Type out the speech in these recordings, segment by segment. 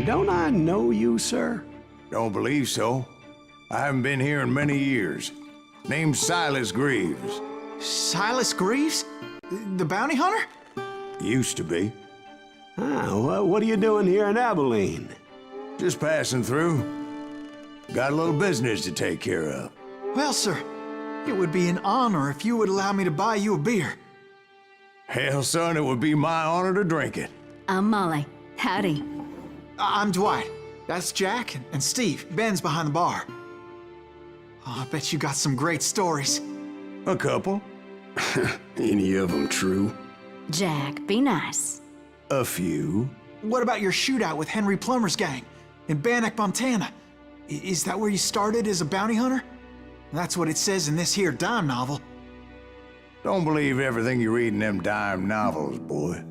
Don't I know you, sir? Don't believe so. I haven't been here in many years. Name's Silas Greaves. Silas Greaves? The bounty hunter? Used to be. Well, what are you doing here in Abilene? Just passing through. Got a little business to take care of. Well, sir, it would be an honor if you would allow me to buy you a beer. Hell, son, it would be my honor to drink it. I'm Molly. Howdy. I'm Dwight. That's Jack and Steve. Ben's behind the bar. Oh, I bet you got some great stories. A couple. Any of them true? Jack, be nice. A few. What about your shootout with Henry Plummer's gang in Bannock, Montana? Is that where you started as a bounty hunter? That's what it says in this here dime novel. Don't believe everything you read in them dime novels, boy.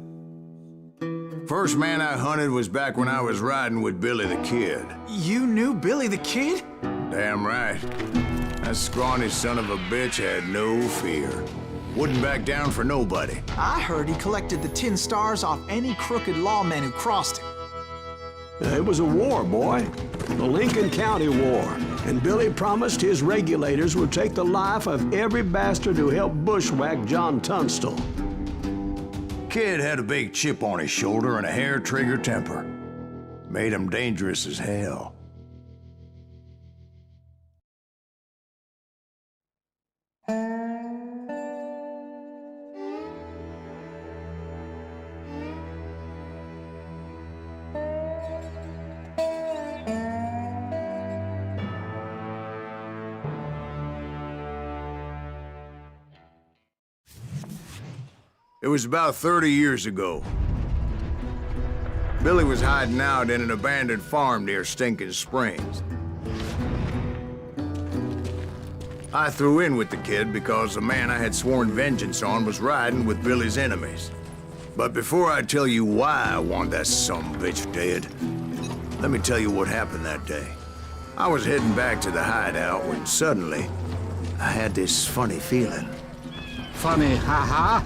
First man I hunted was back when I was riding with Billy the Kid. You knew Billy the Kid? Damn right. That scrawny son of a bitch had no fear. Wouldn't back down for nobody. I heard he collected the 10 stars off any crooked lawman who crossed him. It was a war, boy. The Lincoln County War. And Billy promised his regulators would take the life of every bastard who helped bushwhack John Tunstall. Kid had a big chip on his shoulder and a hair-trigger temper. Made him dangerous as hell. It was about 30 years ago. Billy was hiding out in an abandoned farm near Stinking Springs. I threw in with the kid because the man I had sworn vengeance on was riding with Billy's enemies. But before I tell you why I want that sumbitch dead, let me tell you what happened that day. I was heading back to the hideout when suddenly I had this funny feeling. Funny, haha?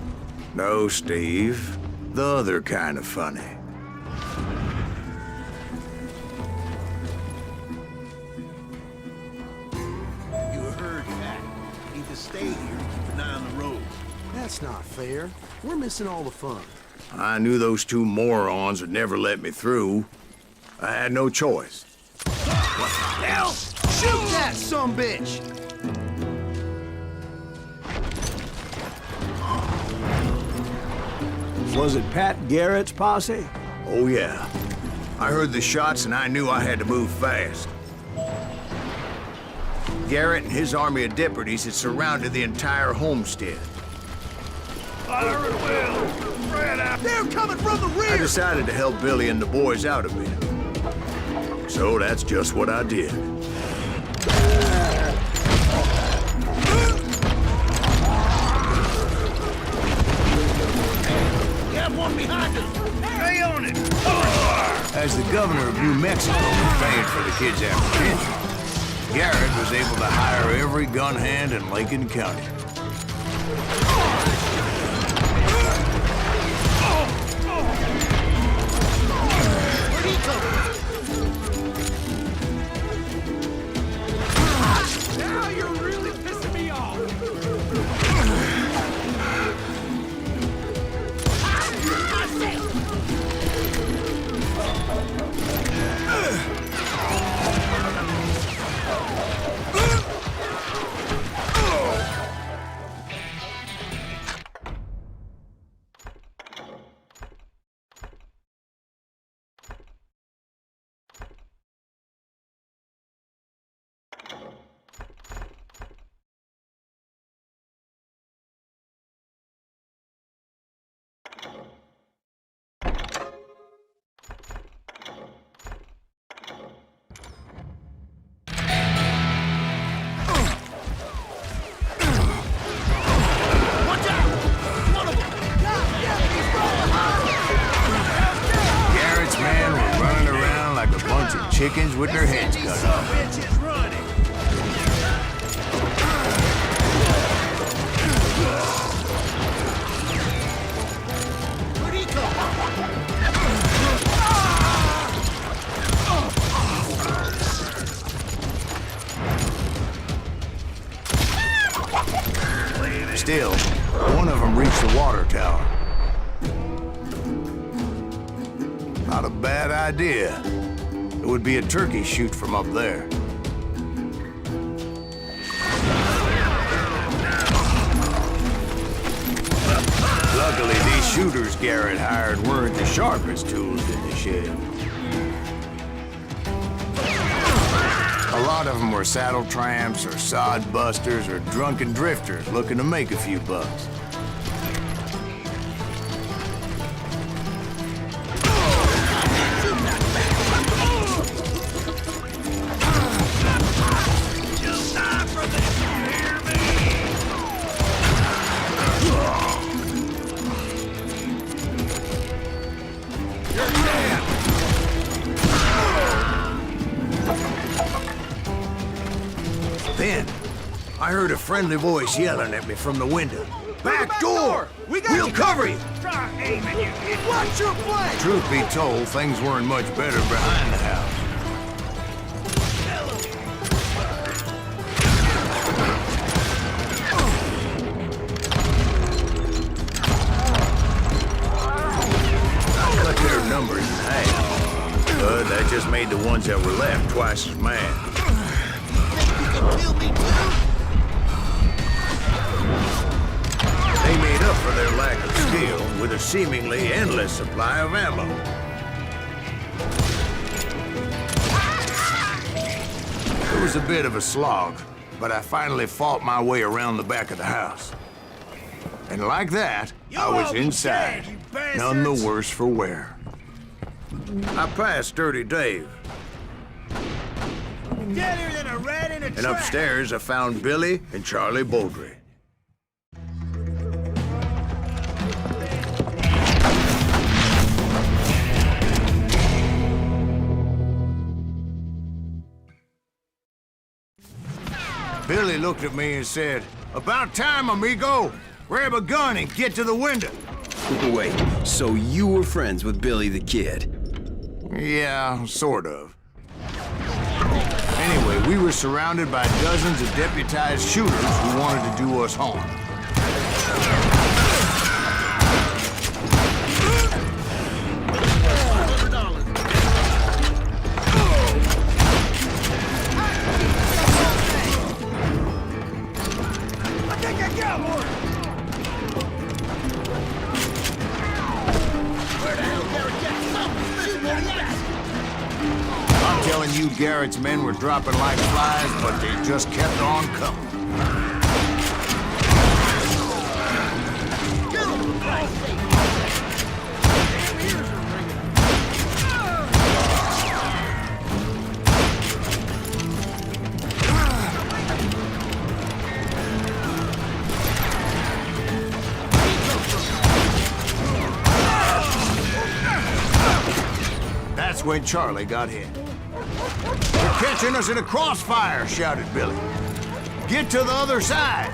No, Steve. The other kind of funny. You heard that. Need to stay here, keep an eye on the road. That's not fair. We're missing all the fun. I knew those two morons would never let me through. I had no choice. What the hell? Shoot that sumbitch! Was it Pat Garrett's posse? Oh, yeah. I heard the shots and I knew I had to move fast. Garrett and his army of deputies had surrounded the entire homestead. Fire at will! Spread out! They're coming from the rear! I decided to help Billy and the boys out a bit. So that's just what I did. One behind us! Stay on it! As the governor of New Mexico was paying for the kid's apprehension, Garrett was able to hire every gun hand in Lincoln County. Where'd he come from? Now you're really pissing me off! Chickens with their heads cut off. Bitches running! Where'd he come from? still. One of them reached the water tower. Not a bad idea. It would be a turkey shoot from up there. Luckily, these shooters Garrett hired weren't the sharpest tools in the shed. A lot of them were saddle tramps or sod busters or drunken drifters looking to make a few bucks. Then, I heard a friendly voice yelling at me from the window. Back door! We'll cover you! Try aiming, you idiot. Watch your flank! Truth be told, things weren't much better behind the house. I cut their numbers in half, but that just made the ones that were left twice as mad. They made up for their lack of skill with a seemingly endless supply of ammo. It was a bit of a slog, but I finally fought my way around the back of the house. And like that, I was inside, none the worse for wear. I passed Dirty Dave. Deader than a rat in a And trap. upstairs, I found Billy and Charlie Baldry. Billy looked at me and said, "About time, amigo. Grab a gun and get to the window." Wait, so you were friends with Billy the Kid? Yeah, sort of. Anyway, we were surrounded by dozens of deputized shooters who wanted to do us harm. I think I got one. Where the hell Garrett Jackson? Shoot more yet. I'm telling you, Garrett's men were dropping like flies, but they just kept on coming. That's when Charlie got hit. "They're catching us in a crossfire," shouted Billy. "Get to the other side."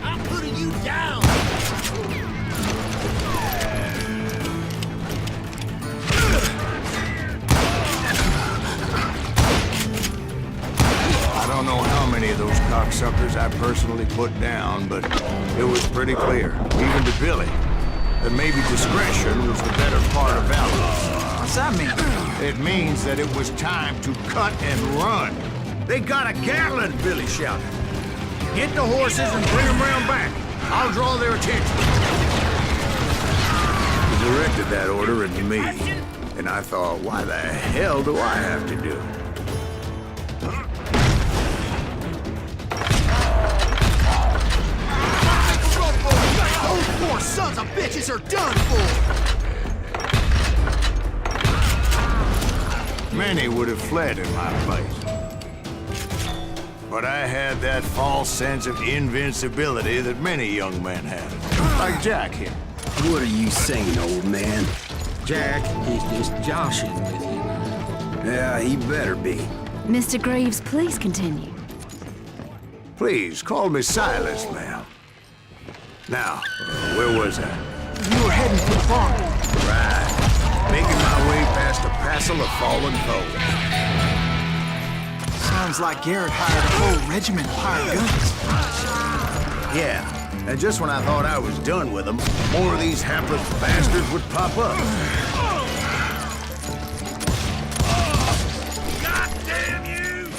I'm putting you down. I don't know how many of those cocksuckers I personally put down, but it was pretty clear, even to Billy, that maybe discretion was the better part of valor. What's that mean? It means that it was time to cut and run. "They got a Gatling," Billy shouted. "Get the horses and bring them round back. I'll draw their attention." He directed that order at me, and I thought, why the hell do I have to do it? Those poor sons of bitches are done for. Many would have fled in my place. But I had that false sense of invincibility that many young men have. Like Jack here. What are you saying, old man? Jack, he's just joshing with you now. Yeah, he better be. Mr. Greaves, please continue. Please, call me Silas, ma'am. Now, where was I? You were heading for the farm. Right. Making my way past a passel of fallen foes. Sounds like Garrett hired a whole regiment of hired guns. Yeah, and just when I thought I was done with them, more of these hapless bastards would pop up. God damn you!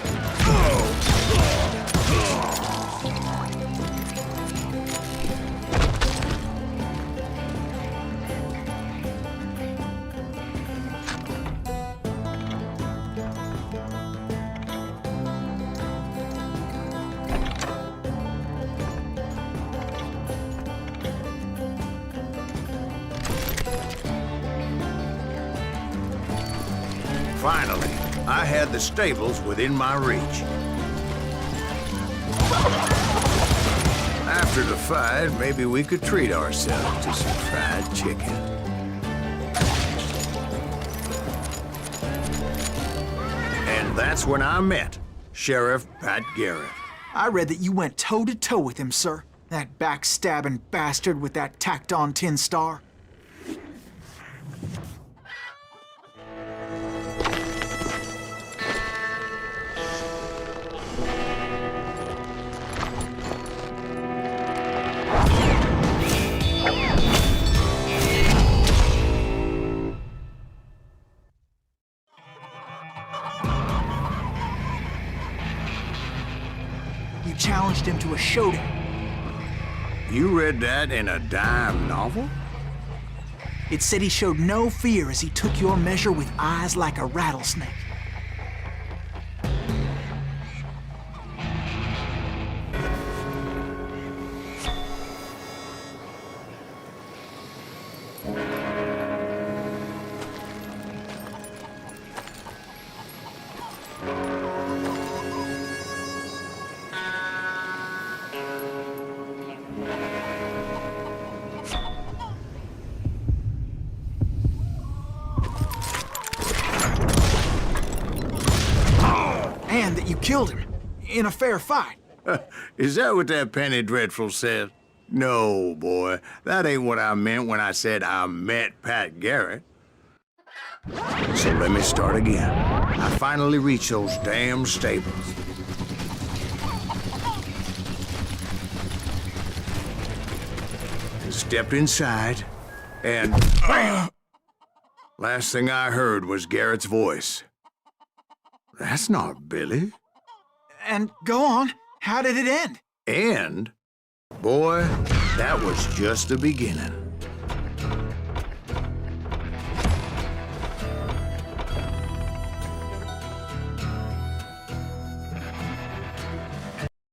Finally, I had the stables within my reach. After the fight, maybe we could treat ourselves to some fried chicken. And that's when I met Sheriff Pat Garrett. I read that you went toe-to-toe with him, sir. That backstabbing bastard with that tacked-on tin star. You challenged him to a showdown. You read that in a dime novel? It said he showed no fear as he took your measure with eyes like a rattlesnake. And that you killed him in a fair fight. Is that what that penny dreadful says? No, boy. That ain't what I meant when I said I met Pat Garrett. So let me start again. I finally reached those damn stables. And stepped inside, and last thing I heard was Garrett's voice. That's not Billy. And go on, how did it end? And, boy, that was just the beginning.